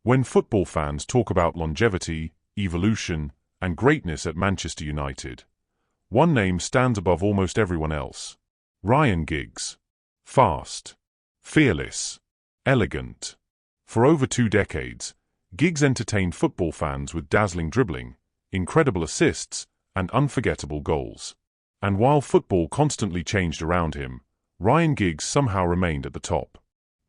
When football fans talk about longevity, evolution, and greatness at Manchester United, one name stands above almost everyone else. Ryan Giggs. Fast. Fearless. Elegant. For over 2 decades, Giggs entertained football fans with dazzling dribbling, incredible assists, and unforgettable goals. And while football constantly changed around him, Ryan Giggs somehow remained at the top.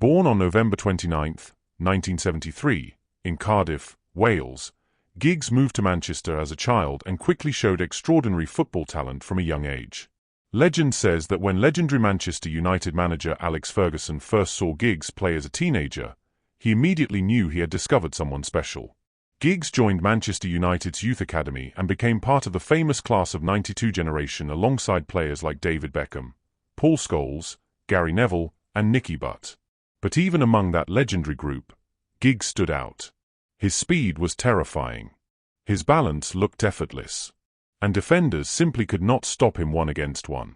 Born on November 29, 1973, in Cardiff, Wales, Giggs moved to Manchester as a child and quickly showed extraordinary football talent from a young age. Legend says that when legendary Manchester United manager Alex Ferguson first saw Giggs play as a teenager, he immediately knew he had discovered someone special. Giggs joined Manchester United's youth academy and became part of the famous class of '92 generation alongside players like David Beckham, Paul Scholes, Gary Neville, and Nicky Butt. But even among that legendary group, Giggs stood out. His speed was terrifying. His balance looked effortless. And defenders simply could not stop him 1-against-1.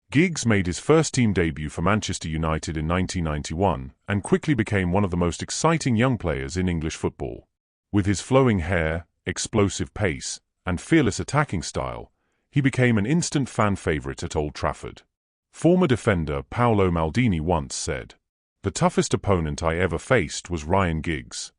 Giggs made his first team debut for Manchester United in 1991 and quickly became one of the most exciting young players in English football. With his flowing hair, explosive pace, and fearless attacking style, he became an instant fan favourite at Old Trafford. Former defender Paolo Maldini once said, "The toughest opponent I ever faced was Ryan Giggs."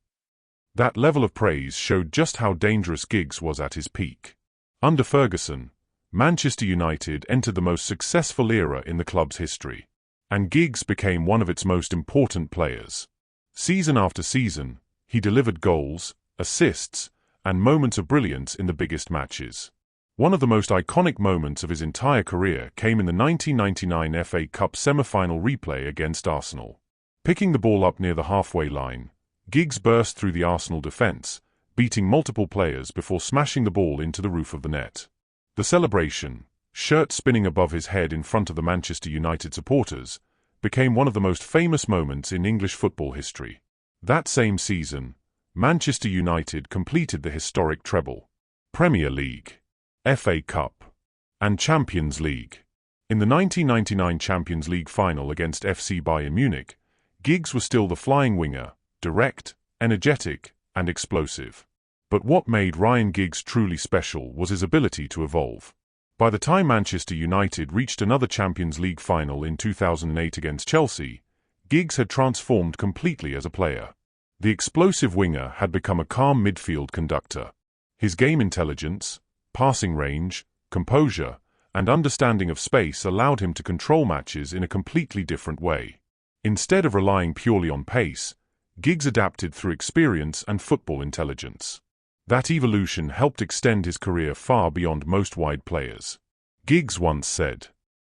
That level of praise showed just how dangerous Giggs was at his peak. Under Ferguson, Manchester United entered the most successful era in the club's history, and Giggs became one of its most important players. Season after season, he delivered goals, assists, and moments of brilliance in the biggest matches. One of the most iconic moments of his entire career came in the 1999 FA Cup semi-final replay against Arsenal. Picking the ball up near the halfway line, Giggs burst through the Arsenal defence, beating multiple players before smashing the ball into the roof of the net. The celebration, shirt spinning above his head in front of the Manchester United supporters, became one of the most famous moments in English football history. That same season, Manchester United completed the historic treble: Premier League, FA Cup, and Champions League. In the 1999 Champions League final against FC Bayern Munich, Giggs was still the flying winger, direct, energetic, and explosive. But what made Ryan Giggs truly special was his ability to evolve. By the time Manchester United reached another Champions League final in 2008 against Chelsea, Giggs had transformed completely as a player. The explosive winger had become a calm midfield conductor. His game intelligence, passing range, composure, and understanding of space allowed him to control matches in a completely different way. Instead of relying purely on pace, Giggs adapted through experience and football intelligence. That evolution helped extend his career far beyond most wide players. Giggs once said,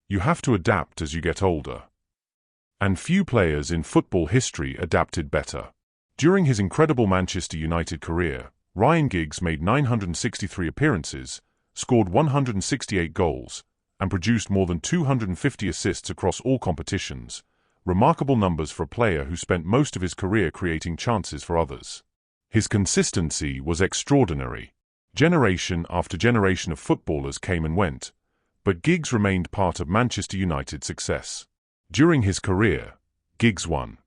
"You have to adapt as you get older." And few players in football history adapted better. During his incredible Manchester United career, Ryan Giggs made 963 appearances, scored 168 goals, and produced more than 250 assists across all competitions, remarkable numbers for a player who spent most of his career creating chances for others. His consistency was extraordinary. Generation after generation of footballers came and went, but Giggs remained part of Manchester United's success. During his career, Giggs won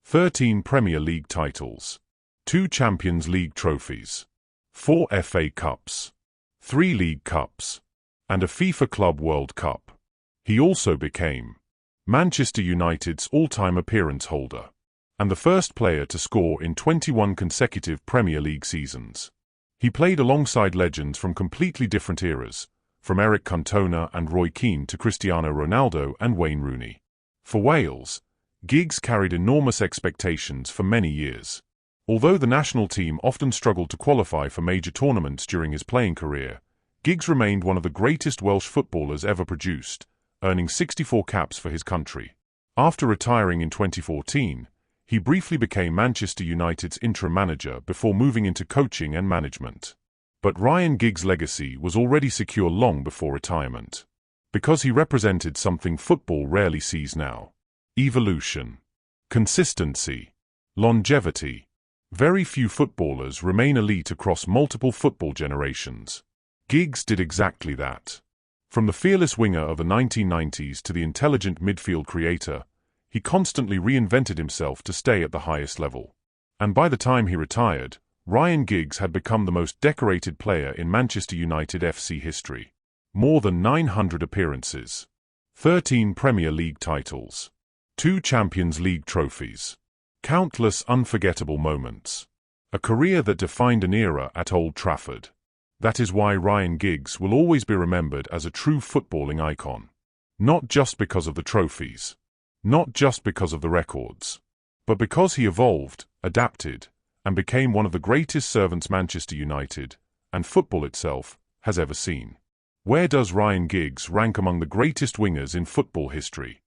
13 Premier League titles, 2 Champions League trophies, 4 FA Cups, 3 League Cups, and a FIFA Club World Cup. He also became Manchester United's all-time appearance holder, and the first player to score in 21 consecutive Premier League seasons. He played alongside legends from completely different eras, from Eric Cantona and Roy Keane to Cristiano Ronaldo and Wayne Rooney. For Wales, Giggs carried enormous expectations for many years. Although the national team often struggled to qualify for major tournaments during his playing career, Giggs remained one of the greatest Welsh footballers ever produced, earning 64 caps for his country. After retiring in 2014, he briefly became Manchester United's interim manager before moving into coaching and management. But Ryan Giggs' legacy was already secure long before retirement, because he represented something football rarely sees now: evolution, consistency, longevity. Very few footballers remain elite across multiple football generations. Giggs did exactly that. From the fearless winger of the 1990s to the intelligent midfield creator, he constantly reinvented himself to stay at the highest level. And by the time he retired, Ryan Giggs had become the most decorated player in Manchester United F.C. history. More than 900 appearances, 13 Premier League titles, 2 Champions League trophies, countless unforgettable moments. A career that defined an era at Old Trafford. That is why Ryan Giggs will always be remembered as a true footballing icon. Not just because of the trophies, not just because of the records, but because he evolved, adapted, and became one of the greatest servants Manchester United, and football itself, has ever seen. Where does Ryan Giggs rank among the greatest wingers in football history?